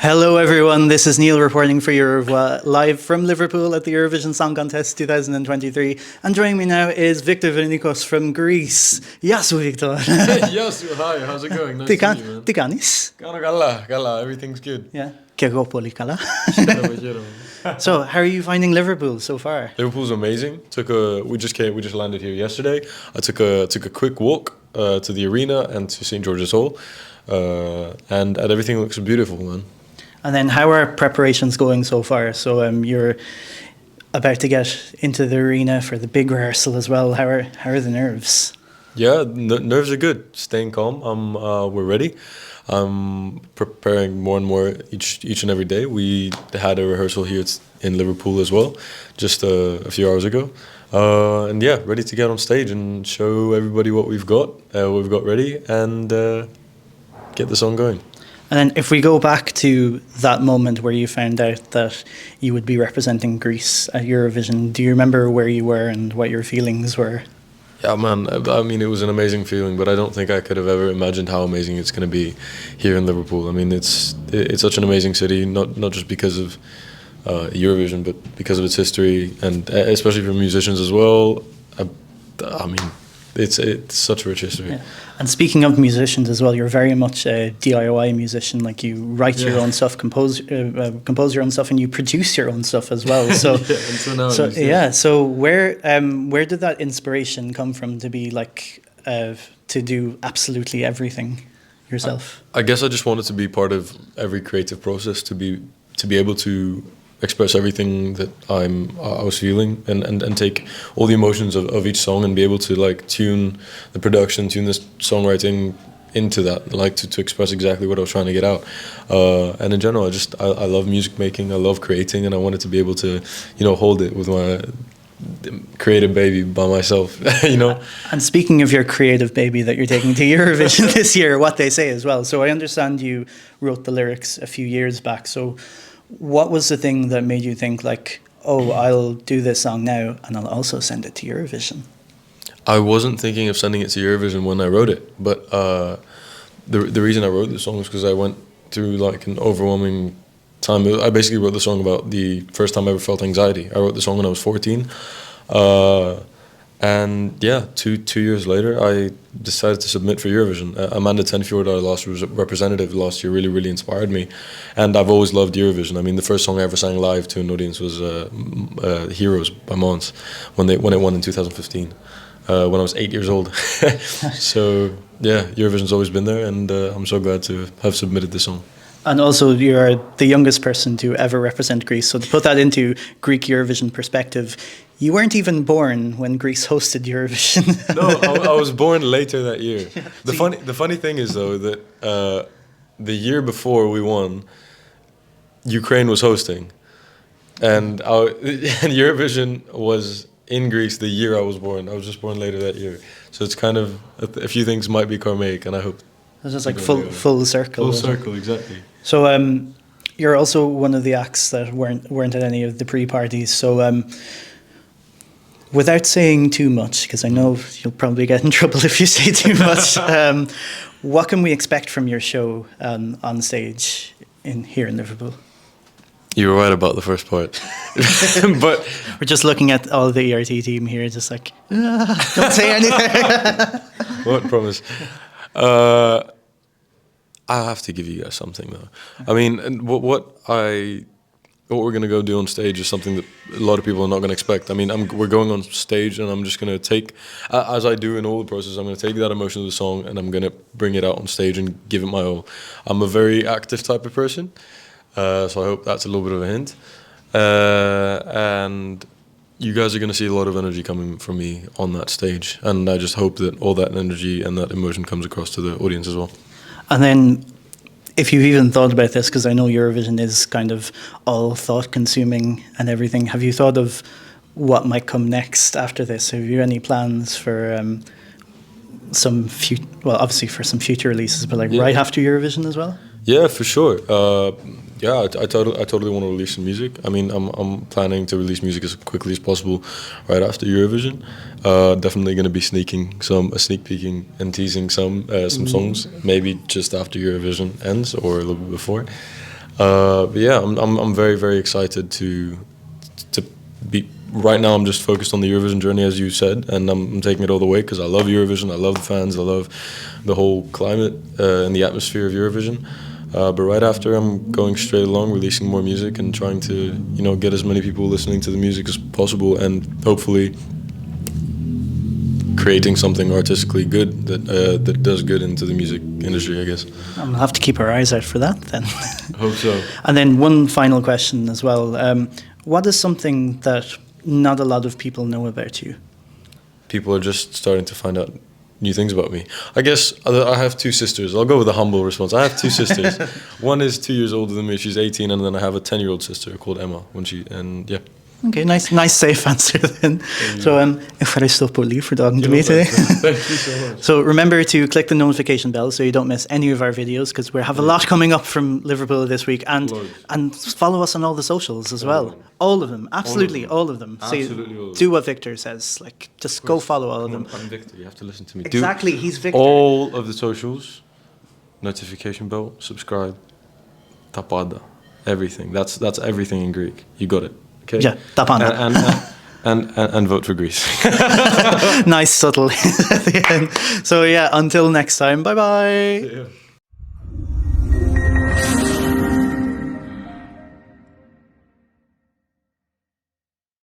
Hello, everyone. This is Neil reporting for Eurovoix, live from Liverpool at the Eurovision Song Contest 2023. And joining me now is Victor Vernicos from Greece. Yasu, Victor. Yasu, hi. How's it going? Nice to meet you, man. Tikanis. Gala. Everything's good. Yeah. Kegopolikala. So, how are you finding Liverpool so far? Liverpool's amazing. We just landed here yesterday. I took a quick walk to the arena and to St. George's Hall, and everything looks beautiful, man. And then, how are preparations going so far? So, you're about to get into the arena for the big rehearsal as well. How are the nerves? Yeah, nerves are good. Staying calm. We're ready. I'm preparing more and more each and every day. We had a rehearsal here in Liverpool as well, just a few hours ago. And yeah, ready to get on stage and show everybody what we've got ready, and get the song going. And then if we go back to that moment where you found out that you would be representing Greece at Eurovision, do you remember where you were and what your feelings were? Yeah, man, I mean, it was an amazing feeling, but I don't think I could have ever imagined how amazing it's going to be here in Liverpool. I mean, it's such an amazing city, not just because of Eurovision, but because of its history, and especially for musicians as well. I mean, it's such a rich history. Yeah. And speaking of musicians as well, you're very much a DIY musician. Like, you write your own stuff, compose your own stuff, and you produce your own stuff as well. So, So where did that inspiration come from to be like to do absolutely everything yourself? I guess I just wanted to be part of every creative process, to be able to express everything that I was feeling, and take all the emotions of each song, and be able to like tune the production, tune the songwriting into that, like to express exactly what I was trying to get out. And in general, I love music making, I love creating, and I wanted to be able to, hold it with my creative baby by myself, And speaking of your creative baby that you're taking to Eurovision this year, What They Say as well. So I understand you wrote the lyrics a few years back. So what was the thing that made you think like, oh, I'll do this song now and I'll also send it to Eurovision? I wasn't thinking of sending it to Eurovision when I wrote it, but the reason I wrote the song was because I went through like an overwhelming time. I basically wrote the song about the first time I ever felt anxiety. I wrote the song when I was 14. And yeah, two years later, I decided to submit for Eurovision. Amanda Tenfjord, our last representative last year, really inspired me. And I've always loved Eurovision. I mean, the first song I ever sang live to an audience was Heroes by Mons, when it won in 2015, when I was 8 years old. So yeah, Eurovision's always been there, and I'm so glad to have submitted this song. And also, you're the youngest person to ever represent Greece. So to put that into Greek Eurovision perspective, you weren't even born when Greece hosted Eurovision. No, I was born later that year. The funny thing is, though, that the year before we won, Ukraine was hosting, and Eurovision was in Greece the year I was born. I was just born later that year. So it's kind of, a few things might be karmic, and I hope. It's just like full circle. Full circle, exactly. So you're also one of the acts that weren't at any of the pre-parties. So without saying too much, because I know you'll probably get in trouble if you say too much, what can we expect from your show on stage here in Liverpool? You were right about the first part. But we're just looking at all the ERT team here, just like, don't say anything. What promise? I'll have to give you guys something though. I mean, what we're gonna go do on stage is something that a lot of people are not gonna expect. I mean, we're going on stage, and I'm just gonna take, as I do in all the process, I'm gonna take that emotion of the song, and I'm gonna bring it out on stage and give it my all. I'm a very active type of person, so I hope that's a little bit of a hint. And you guys are going to see a lot of energy coming from me on that stage, and I just hope that all that energy and that emotion comes across to the audience as well. And then, if you've even thought about this, because I know Eurovision is kind of all thought-consuming and everything, have you thought of what might come next after this? Have you any plans for obviously for some future releases, but like right after Eurovision as well? Yeah, for sure. I totally want to release some music. I mean, I'm planning to release music as quickly as possible right after Eurovision. Definitely going to be sneak peeking and teasing some songs, maybe just after Eurovision ends or a little bit before. But yeah, I'm very, very excited to be. Right now, I'm just focused on the Eurovision journey, as you said, and I'm taking it all the way because I love Eurovision, I love the fans, I love the whole climate and the atmosphere of Eurovision. But right after, I'm going straight along, releasing more music and trying to, you know, get as many people listening to the music as possible, and hopefully creating something artistically good that does good into the music industry, I guess. I'll have to keep our eyes out for that then. Hope so. And then one final question as well. What is something that not a lot of people know about you? People are just starting to find out new things about me. I guess I have two sisters. I'll go with a humble response. I have two sisters. One is 2 years older than me. She's 18, and then I have a 10-year-old sister called Emma. Yeah. Okay, nice safe answer then. So ευχαριστώ πολύ for talking to me today. Thank you so much. So remember to click the notification bell so you don't miss any of our videos, because we have a lot coming up from Liverpool this week, and follow us on all the socials as well. All of them, absolutely all of them. Absolutely all of them. Do what Victor says, like just go follow all of them. I'm Victor, you have to listen to me. Exactly, he's Victor. All of the socials, notification bell, subscribe, tapada, everything. That's everything in Greek. You got it. Okay. Yeah, tapanda. And vote for Greece. Nice, subtle at the end. So yeah, until next time, bye bye.